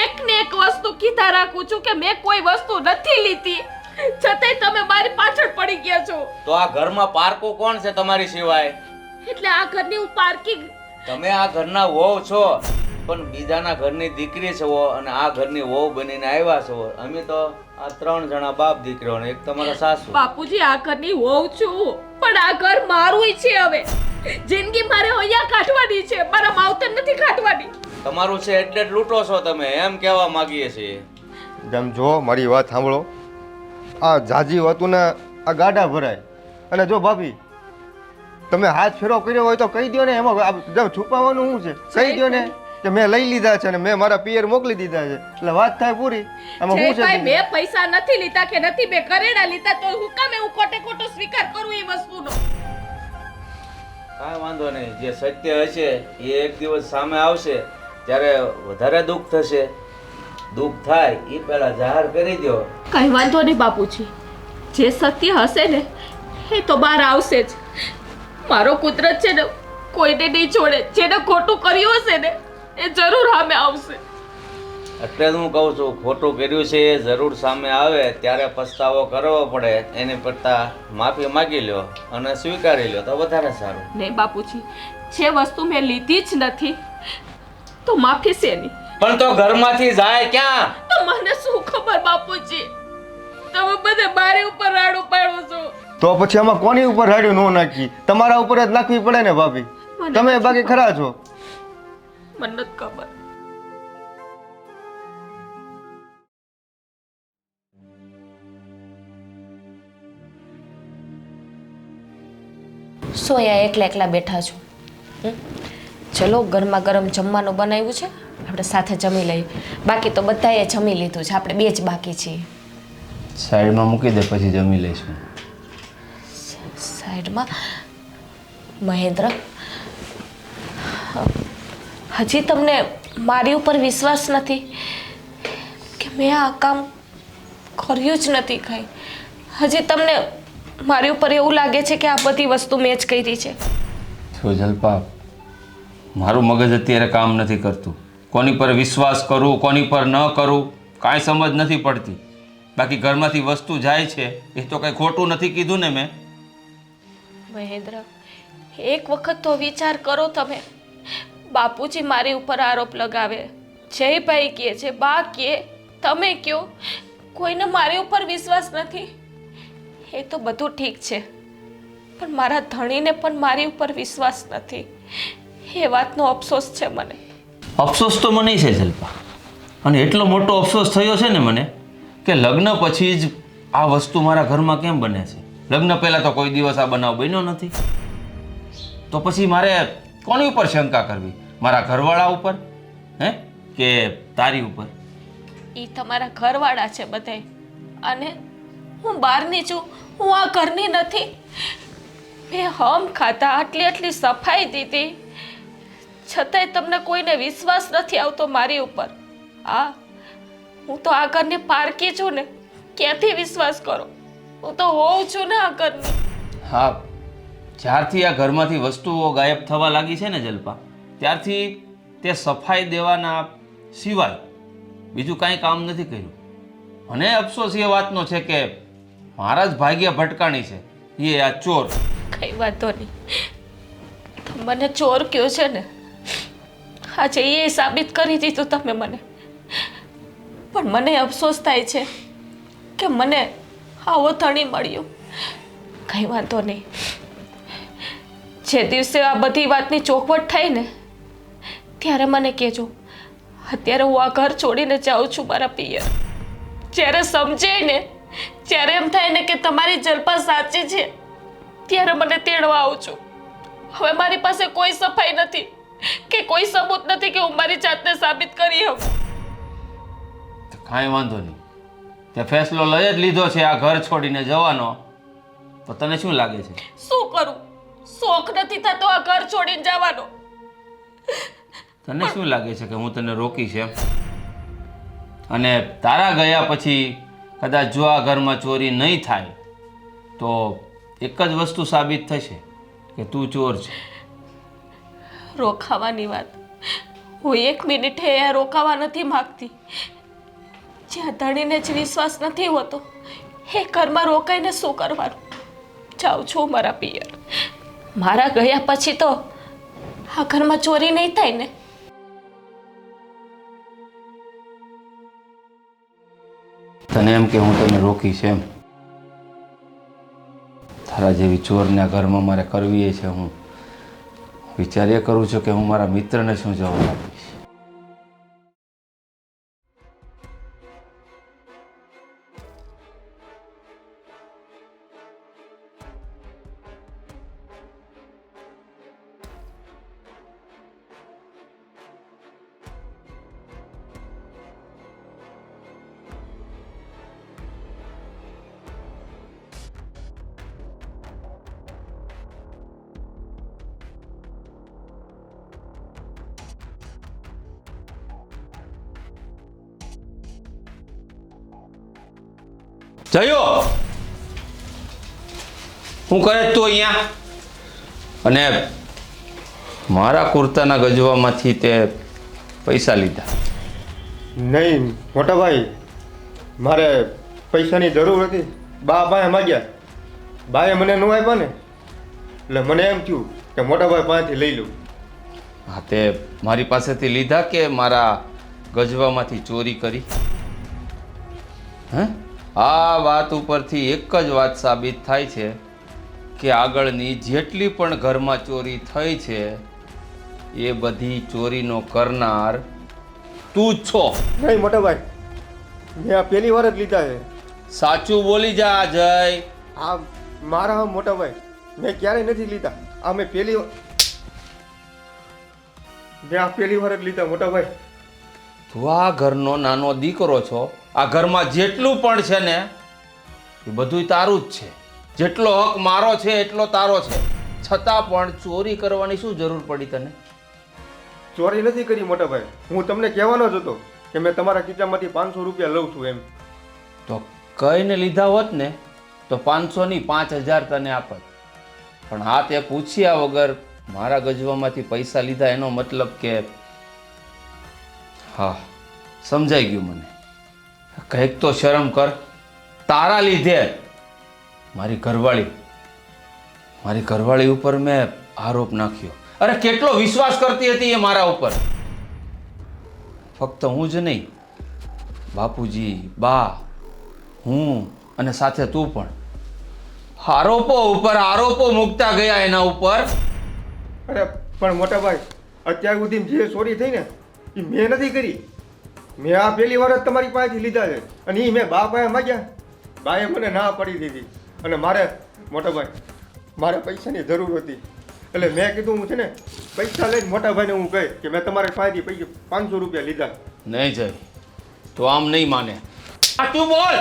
એક ને એક વસ્તુ કીધા રાખું છું કે મેં કોઈ વસ્તુ નથી લીધી, છતાંય તમે મારી પાછળ પડી ગયા છો. તો આ ઘરમાં પારકું કોણ છે તમારી સિવાય? એટલે આ ઘરની હું પાર્કિંગ. તમે આ ઘરના વહુ છો, પણ બીજાના ઘરની દીકરી છો અને આ ઘરની વહુ બનીને આવ્યા છો. અમે તો આ 3 જણા બાપ દીકરો ને એક તમારા સાસુ. બાપુજી, આ ઘરની વહુ છું, પણ આ ઘર મારું છે. હવે જિંદગી મારે અહીંયા કાઢવાની છે, મારા માવતર નથી કાઢવાની. તમારું છે એટલે જ લૂંટો છો તમે, એમ કહેવા માંગીએ છીએ. જેમ જો મારી વાત સાંભળો, આ જાજી વાતું ને આ ગાડા ભરાય. અને જો ભાભી તમે હાથ ફેરો કર્યો હોય તો કહી દો ને, એમાં જેમ છુપાવવાનું શું છે? કહી દો ને કે મેં લઈ લીધા છે ને મેં મારા પિયર મોકલી દીધા છે, એટલે વાત થાય પૂરી. આમાં શું છે? ભાઈ, મેં પૈસા નથી લીધા કે નથી મેં કરેડા લીધા, તો હું કામે હું ખોટે ખોટો સ્વીકાર કરું એ વસ્તુનો? કાંઈ વાંધો નહીં, જે સત્ય હશે એ એક દિવસ સામે આવશે ત્યારે વધારે દુઃખ થશે. દુઃખ થાય એ પહેલા જાહેર કરી દો. કઈ વાંધો નહીં બાપુજી, જે સત્ય હશે ને એ તો બહાર આવશે જ. મારો કુદરત છે ને કોઈને નહીં છોડે. જેને ખોટું કર્યું હશે ને એ જરૂર સામે આવશે. એટલે જ હું કહું છું, ખોટું કર્યું છે એ જરૂર સામે આવે ત્યારે પસ્તાવો કરવો પડે, એની કરતાં માફી માગી લ્યો અને સ્વીકારી લ્યો તો વધારે સારું. નહીં બાપુજી, જે વસ્તુ મેં લીધી જ નથી તો માફી શેની? પણ તો ઘરમાંથી જાય ક્યાં? તો મને શું ખબર બાપુજી, તમે બધે મારી ઉપર રાડું પાડો છો. તો પછી આમાં કોની ઉપર રાડ્યું ન નાખી? તમારા ઉપર જ નાખવી પડે ને ભાભી. તમે બાકી ખરા છો. મને નથી ખબર. શું અહીંયા એકલા એકલા બેઠા છો? ચલો, ગરમા ગરમ જમવાનું બનાવ્યું છે, આપણે સાથે જમી લઈએ. બાકી તો બધાએ જમી લીધું છે, આપણે 2 જ બાકી છીએ. સાઈડમાં મૂકી દે, પછી જમી લઈશું. સાઈડમાં? મહેન્દ્ર, હજી તમને મારી ઉપર વિશ્વાસ નથી કે મેં આ કામ કર્યું જ નથી કાંઈ? હજી તમને મારી ઉપર એવું લાગે છે કે આ બધી વસ્તુ મેં જ કરી છે? જો જલ્પા, મારું મગજ અત્યારે કામ નથી કરતું. કોની પર વિશ્વાસ કરું, કોની પર ન કરું, કાંઈ સમજ નથી પડતી. બાકી ઘરમાંથી વસ્તુ જાય છે એ તો કંઈ ખોટું નથી કીધું ને મેં? મહેન્દ્ર, એક વખત તો વિચાર કરો તમે. બાપુજી મારી ઉપર આરોપ લગાવે, જયભાઈ કહે છે, બા કહે, તમે કહો, કોઈને મારી ઉપર વિશ્વાસ નથી. એ તો બધું ઠીક છે, પણ મારા ધણીને પણ મારી ઉપર વિશ્વાસ નથી. એ વાતનો અફસોસ છે મને. અફસોસ તો મને છે જલ્પા, અને એટલો મોટો અફસોસ થયો છે ને મને કે લગ્ન પછી જ આ વસ્તુ મારા ઘરમાં કેમ બને છે. લગ્ન પહેલાં તો કોઈ દિવસ આ બનાવ બન્યો નથી. તો પછી મારે કોની ઉપર શંકા કરવી? મારા ઘરવાળા ઉપર કે તારી ઉપર? એ તમારા ઘરવાળા છે બધાય, અને હું બહારની છું, હું આ ઘરની નથી. મેં હમ ખાતા, આટલી સફાઈ દીધી, છતાંય તમને કોઈને વિશ્વાસ નથી આવતો મારી ઉપર. હું તો આ ઘરની પારકી છું ને, ક્યાંથી વિશ્વાસ કરો? હું તો હોઉં છું ને આ ઘરની. હા, જ્યારથી આ ઘરમાંથી વસ્તુઓ ગાયબ થવા લાગી છે ને જલ્પા, ત્યારથી તે સફાઈ દેવાના સિવાય બીજું કાંઈ કામ નથી કર્યું. મને અફસોસ એ વાતનો છે કે મારા જ ભાગ્ય ભટકાણી છે એ આ ચોર. કઈ વાતો નહીં, મને ચોર કયો છે ને, આજે એ સાબિત કરી દીધું તમે મને. પણ મને અફસોસ થાય છે કે મને આવો ધણી મળ્યો. કઈ વાંધો નહીં, જે દિવસે આ બધી વાતની ચોખવટ થાય ને ત્યારે મને કહેજો. અત્યારે હું આ ઘર છોડીને જાઉં છું મારા પિયર. જ્યારે સમજાય ને, જ્યારે એમ થાય ને કે તમારી જલ્પા સાચી છે, ત્યારે મને તેડવા આવું છું. હવે મારી પાસે કોઈ સફાઈ નથી કે કોઈ સબૂત નથી કે હું મારી જાતને સાબિત કરી શકું. કાંઈ વાંધો નહીં, તે ફેસલો લઈ જ લીધો છે આ ઘર છોડીને જવાનો. તો તને શું લાગે છે? શું કરું? શોખ નથી થતો આ ઘર છોડીને જવાનો. તને શું લાગે છે કે હું તને રોકીશ એમ? અને તારા ગયા પછી કદાચ જો આ ઘરમાં ચોરી નહીં થાય તો એક જ વસ્તુ સાબિત થશે કે તું ચોર છે. રોકાવાની વાત હું એક મિનિટે અહીંયા રોકાવા નથી માગતી. જ્યાં ધણીને જ વિશ્વાસ નથી હોતો એ ઘરમાં રોકાઈને શું કરવાનું? જાઉં છું મારા પિયર. મારા ગયા પછી તો આ ઘરમાં ચોરી નહીં થાય ને. તને એમ કે હું તને રોકીશ એમ? તારા જેવી ચોરને આ ઘરમાં મારે કરવી છે. હું વિચાર એ કરું છું કે હું મારા મિત્રને શું જવાબ આપીશ. જયો, હું કરે તું અહીંયા? અને મારા કુર્તાના ગજવામાંથી તે પૈસા લીધા? નહીં મોટા ભાઈ, મારે પૈસાની જરૂર હતી. બા પાસે માગ્યા, બાએ મને ન આપ્યા ને, એટલે મને એમ થયું કે મોટા ભાઈ પાસેથી લઈ લઉં. હા, તે મારી પાસેથી લીધા કે મારા ગજવામાંથી ચોરી કરી? હે? આ વાત ઉપરથી એક જ વાત સાબિત થાય છે કે આગળની જેટલી પણ ઘરમાં ચોરી થઈ છે એ બધી ચોરીનો કરનાર તું જ છો. નહીં મોટા ભાઈ, મેં આ પહેલી વાર જ લીધા છે. સાચું બોલી જા જય. આ મારા મોટા ભાઈ, મેં ક્યારેય નથી લીધા. આ મેં આ પહેલી વાર જ લીધા મોટા ભાઈ. તું આ ઘરનો નાનો દીકરો છો. આ ઘરમાં જેટલું પણ છે ને એ બધું તારું જ છે. જેટલો હક મારો છે એટલો તારો છે. છતાં પણ ચોરી કરવાની શું જરૂર પડી તને? ચોરી નથી કરી મોટા ભાઈ, હું તમને કહેવાનો જ હતો કે મેં તમારા ખીચામાંથી 500 રૂપિયા લઉં છું એમ. તો કહીને લીધા હોત ને તો 500 ની 5000 તને આપત. પણ હા, તે પૂછ્યા વગર મારા ગજવામાંથી પૈસા લીધા એનો મતલબ કે હા, સમજાઈ ગયું મને. કંઈક તો શરમ કર. તારા લીધે મારી ઘરવાળી ઉપર મેં આરોપ નાખ્યો. અરે કેટલો વિશ્વાસ કરતી હતી એ મારા ઉપર. ફક્ત હું જ નહીં, બાપુજી, બા, હું અને સાથે તું પણ આરોપો ઉપર આરોપો મૂકતા ગયા એના ઉપર. અરે પણ મોટા ભાઈ, અત્યાર સુધી જે ચોરી થઈ ને એ મેં નથી કરી. મેં આ પહેલી વાર જ તમારી પાસેથી લીધા છે. અને એ મેં બા પાસે માગ્યા, બાએ મને ના પાડી દીધી. અને મારે મોટા ભાઈ, મારે પૈસાની જરૂર હતી, એટલે મેં કીધું હું છે ને પૈસા લઈને મોટા ભાઈને હું કહી કે મેં તમારી પાસેથી પૈસા 500 રૂપિયા લીધા. નહીં જય, તો આમ નહીં માને. સાચું બોલ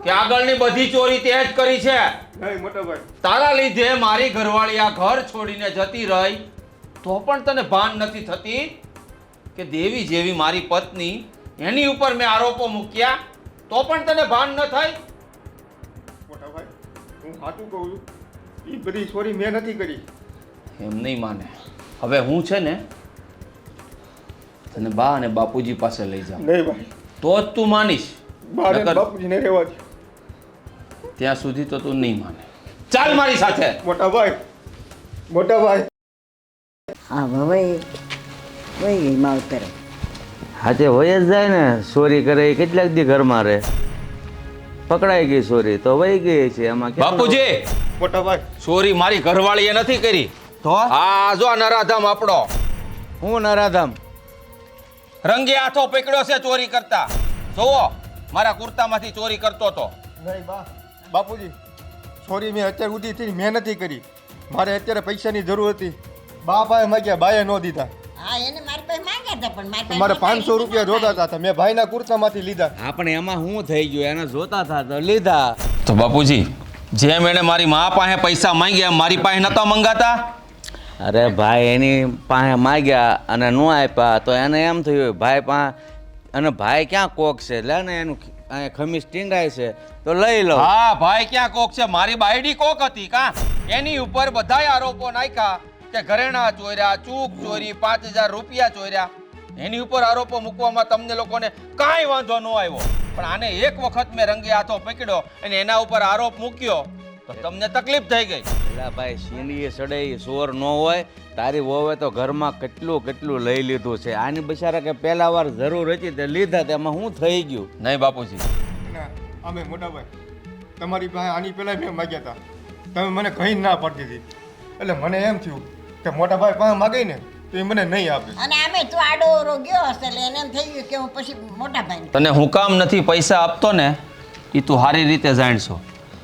કે આગળની બધી ચોરી તે જ કરી છે? નહીં મોટા ભાઈ, તારા લીધે મારી ઘરવાળી આ ઘર છોડીને જતી રહી તો પણ તને ભાન નથી થતી કે દેવી જેવી મારી પત્ની, એની ઉપર મેં આરોપો મૂક્યા તો પણ તને ભાન ન થાય? મોટા ભાઈ, હું સાચું કહું છું, એ બધી ચોરી મેં નથી કરી. એમ નહીં માને. હવે હું છે ને તને બા અને બાપુજી પાસે લઈ જાઉં નહીં ભાઈ, તો જ તું માનીશ. મારે નકર બાપુજીને રહેવા દે. ત્યાં સુધી તો તું નહીં માને. ચાલ મારી સાથે. મોટા ભાઈ, મોટા ભાઈ. હા ભાઈ, વહી ગઈ માવતર. હાથે વહી જ જાય ને. ચોરી કરે એ કેટલાક દી ઘરમાં રહે. પકડાઈ ગઈ ચોરી તો વહી ગઈ છે. એમાં બાપુજી, મોટા ભાઈ, ચોરી મારી ઘરવાળીએ નથી કરી. તો આ જો નરાધામ આપણો હું નરાધામ રંગે હાથો પકડ્યો છે ચોરી કરતા. જોવો, મારા કુર્તામાંથી ચોરી કરતો હતો. નહીં બા, બાપુજી, ચોરી મેં અત્યાર સુધી થઈ મેં નથી કરી. મારે અત્યારે પૈસાની જરૂર હતી. બા પાસે માગ્યા, બાએ ન દીધા. હા, એને મારી પાસે માંગ્યા હતા પણ મારી પાસે મારે નહોતા, 500 રૂપિયા જોતા હતા, મેં ભાઈના કુર્તામાંથી લીધા. હા, પણ એમાં હું થઈ ગયું? એને જોતા હતા તો લીધા. તો બાપુજી, જેમ એને મારી મા પાસે પૈસા માંગ્યા મારી પાસે નતા મંગાતા? અરે ભાઈ, એની પાસે માગ્યા અને ન આપ્યા તો એને એમ થયું ભાઈ પાસે, અને ભાઈ ક્યાં કોક છે, લે ને એનું અહીંયા ખમીસ ટીંગાય છે તો લઈ લો. હા, ભાઈ ક્યાં કોક છે? મારી બાયડી કોક હતી કા? એની ઉપર બધાય આરોપો નાખ્યા કે ઘરેણા ચોર્યા, ચૂક ચોરી, 5000 રૂપિયા ચોર્યા, એની ઉપર આરોપો મૂકવામાં તમને લોકોને કાંઈ વાંધો ન આવ્યો. પણ આને એક વખત મેં રંગે હાથો પકડ્યો અને એના ઉપર આરોપ મૂક્યો તો તમને તકલીફ થઈ ગઈ. એલા ભાઈ, શીલીએ સડે સોર ન હોય. તારી વહુએ તો ઘરમાં કેટલું કેટલું લઈ લીધું છે. આની બિચારા કે પહેલા વાર જરૂર હતી તે લીધા, તેમાં શું થઈ ગયું? નહીં બાપુજી, ના અમે મોટા ભાઈ તમારી પાસે આની પહેલાં મેં માગ્યા હતા, તમે મને કહી ના પાડતી હતી. એટલે મને એમ થયું કે મોટા ભાઈ પાસે માગી ને તો એ મને નહીં આપે. અને આમે તું આડો ઓરો ગયો હશે એટલે એને એમ થઈ ગયું કે હું પછી મોટા ભાઈ તને હું કામ નથી પૈસા આપતો ને એ તું સારી રીતે જાણશો.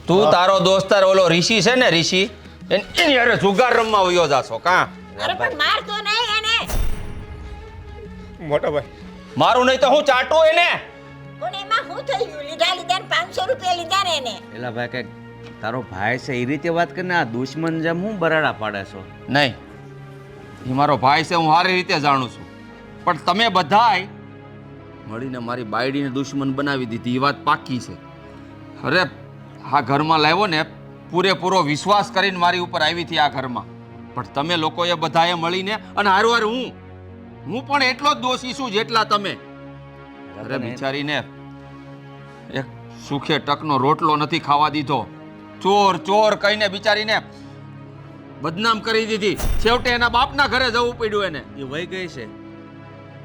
તું તારો દોસ્તાર ઓલો ઋષિ છે ને, ઋષિ એની હારે જુગાર રમવા વયો જાશો કાં? અરે પણ મારતો નહીં એને. મોટા ભાઈ મારું નહીં તો હું ચાટું એને. પણ એમાં શું થઈ ગયું? લીધા ને 500 રૂપિયા લીધા ને એને. એલા ભાઈ, કે તારો ભાઈ છે એ રીતે વાત કરીને આ દુશ્મન જેમ હું બરાડા પાડે છો? નહીં, એ મારો ભાઈ છે, હું સારી રીતે જાણું છું. પણ તમે બધાય મળીને મારી બાયડીને દુશ્મન બનાવી દીધી, એ વાત પાકી છે. અરે આ ઘરમાં લાવ્યો ને પૂરેપૂરો વિશ્વાસ કરીને મારી ઉપર આવી હતી આ ઘરમાં. પણ તમે લોકોએ બધાએ મળીને અને હારું હું પણ એટલો જ દોષી છું જેટલા તમે. અરે બિચારીને એક સુખે ટકનો રોટલો નથી ખાવા દીધો. ચોર ચોર કહીને બિચારીને બદનામ કરી દીધી. છેવટે એના બાપના ઘરે જવું પડ્યું એને. એ વહી ગઈ છે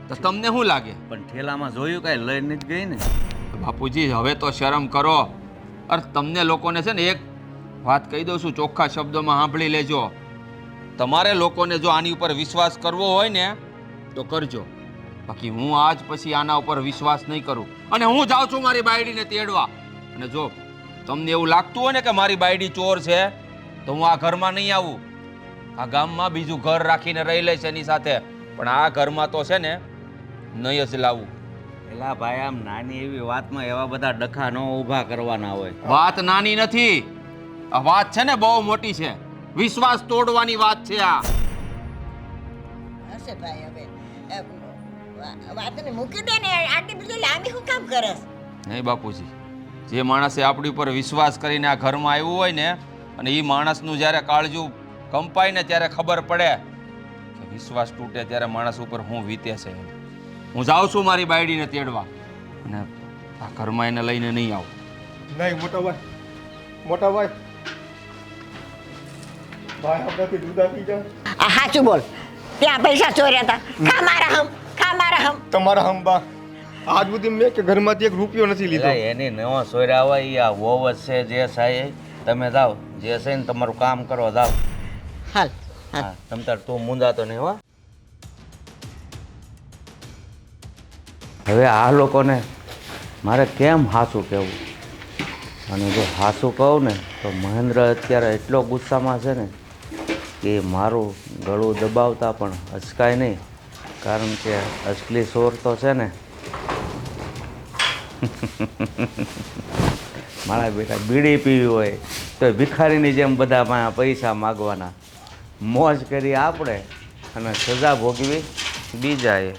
તો તમને શું લાગે? પણ ઠેલામાં જોયું કાંઈ લઈને જ ગઈ ને. બાપુજી હવે તો શરમ કરો. અરે તમને લોકોને છે ને એક વાત કહી દઉં છું, ચોખ્ખા શબ્દોમાં સાંભળી લેજો. તમારે લોકોને જો આની ઉપર વિશ્વાસ કરવો હોય ને તો કરજો, બાકી હું આજ પછી આના ઉપર વિશ્વાસ નહીં કરું. અને હું જાઉં છું મારી બાયડીને તેડવા. અને જો તમને એવું લાગતું હોય ને કે મારી બાયડી ચોર છે તો હું આ ઘરમાં નહીં આવું. આ ગામમાં બીજું ઘર રાખીને રહી લઈશ એની સાથે, પણ આ ઘરમાં તો છે ને નહીં જ લાવું. એલા ભાઈ, આમ નાની એવી વાતમાં એવા બધા ડખા ન ઊભા કરવાના હોય. વાત નાની નથી, આ વાત છે ને બહુ મોટી છે. વિશ્વાસ તોડવાની વાત છે આ. હશે ભાઈ હવે વાતને મૂકી દે ને. આટલી બધી લાંબી શું કામ કરસ? નહીં બાપુજી, જે માણસે આપણી ઉપર વિશ્વાસ કરીને આ ઘરમાં આવ્યું હોય ને અને એ માણસનું જ્યારે કાળજું કંપાય ને ત્યારે ખબર પડે કે વિશ્વાસ તૂટે ત્યારે માણસ ઉપર હું વીતે છે. હું જાઉં છું મારી બાયડીને તેડવા અને આ ઘરમાં એને લઈને નહીં આવું. નહીં મોટા ભાઈ, મોટા ભાઈ ભાઈ આપણાથી જુદા થઈ જાઓ. આ સાચું બોલ, ત્યાં પૈસા ચોર્યા હતા. ખા મારા હમ, ખા મારા હમ. તમારા હંબા આજ સુધી મેં કે ઘરમાંથી 1 રૂપિયો નથી લીધો. એલા એની નવો સોયરા હોય એ આ વહુ જ છે જે થાય એ. તમે જાઓ, જે છે ને તમારું કામ કરો, જાઓ. હાલ હા, તમ તાર તું મુંજાતો નહીં હો. હવે આ લોકોને મારે કેમ હાસું કહેવું? અને જો હાસું કહું ને તો મહેન્દ્ર અત્યારે એટલો ગુસ્સામાં છે ને કે મારું ગળું દબાવતા પણ અચકાય નહીં. કારણ કે અસલી ચોર તો છે ને મારા બેટા બીડી પીવી હોય તો ભિખારીની જેમ બધા પૈસા માગવાના. મોજ કરી આપણે અને સજા ભોગવી બીજાએ.